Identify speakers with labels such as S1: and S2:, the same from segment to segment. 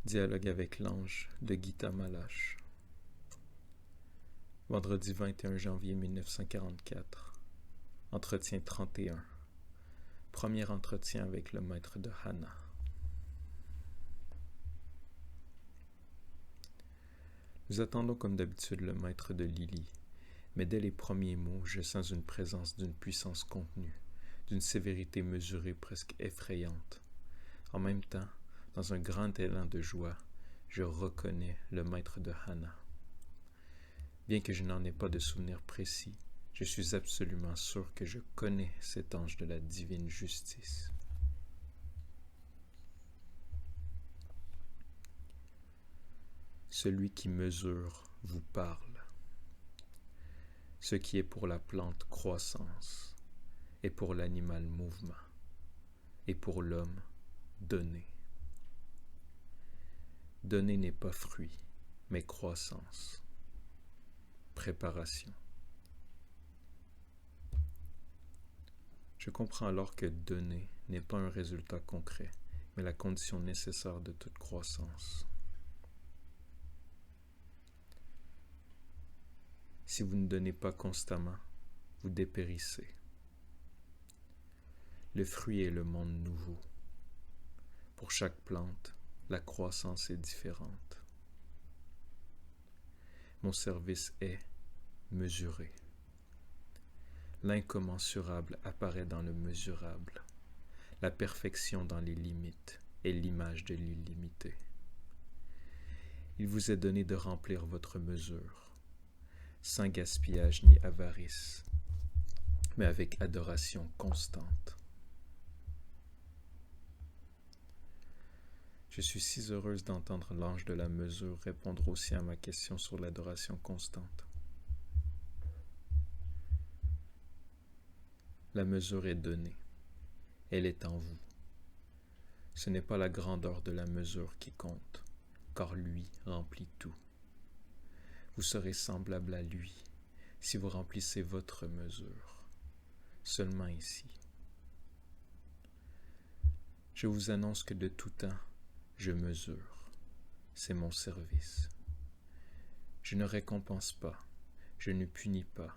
S1: Dialogue avec l'ange de Gita Malache. Vendredi 21 janvier 1944. Entretien 31. Premier entretien avec le maître de Hana. Nous attendons comme d'habitude le maître de Lily, mais dès les premiers mots, je sens une présence d'une puissance contenue, d'une sévérité mesurée presque effrayante. En même temps, dans un grand élan de joie, je reconnais le maître de Hana. Bien que je n'en ai pas de souvenir précis, je suis absolument sûr que je connais cet ange de la divine justice. Celui qui mesure vous parle. Ce qui est pour la plante croissance, et pour l'animal mouvement, et pour l'homme donner. Donner n'est pas fruit, mais croissance. Préparation. Je comprends alors que donner n'est pas un résultat concret, mais la condition nécessaire de toute croissance. Si vous ne donnez pas constamment, vous dépérissez. Le fruit est le monde nouveau. Pour chaque plante, la croissance est différente. Mon service est mesuré. L'incommensurable apparaît dans le mesurable, la perfection dans les limites et l'image de l'illimité. Il vous est donné de remplir votre mesure, sans gaspillage ni avarice, mais avec adoration constante. Je suis si heureuse d'entendre l'ange de la mesure répondre aussi à ma question sur l'adoration constante. La mesure est donnée. Elle est en vous. Ce n'est pas la grandeur de la mesure qui compte, car lui remplit tout. Vous serez semblable à lui si vous remplissez votre mesure, seulement ici. Je vous annonce que de tout temps, je mesure. C'est mon service. Je ne récompense pas, je ne punis pas,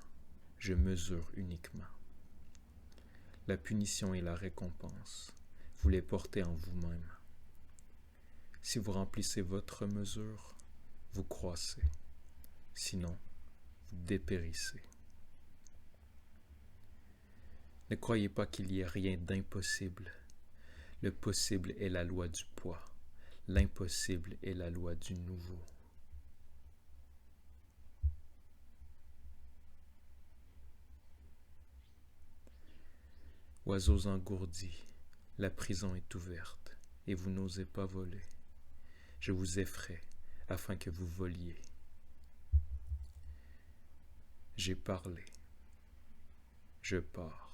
S1: je mesure uniquement. La punition et la récompense, vous les portez en vous-même. Si vous remplissez votre mesure, vous croissez. Sinon, vous dépérissez. Ne croyez pas qu'il y ait rien d'impossible. Le possible est la loi du poids. L'impossible est la loi du nouveau. Oiseaux engourdis, la prison est ouverte, et vous n'osez pas voler. Je vous effraie, afin que vous voliez. J'ai parlé. Je pars.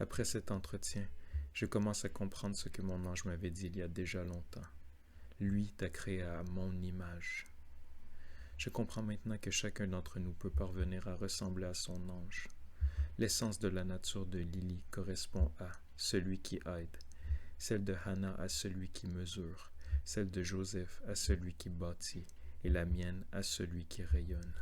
S1: Après cet entretien, je commence à comprendre ce que mon ange m'avait dit il y a déjà longtemps. Lui t'a créé à mon image. Je comprends maintenant que chacun d'entre nous peut parvenir à ressembler à son ange. L'essence de la nature de Lily correspond à celui qui aide, celle de Hana à celui qui mesure, celle de Joseph à celui qui bâtit, et la mienne à celui qui rayonne.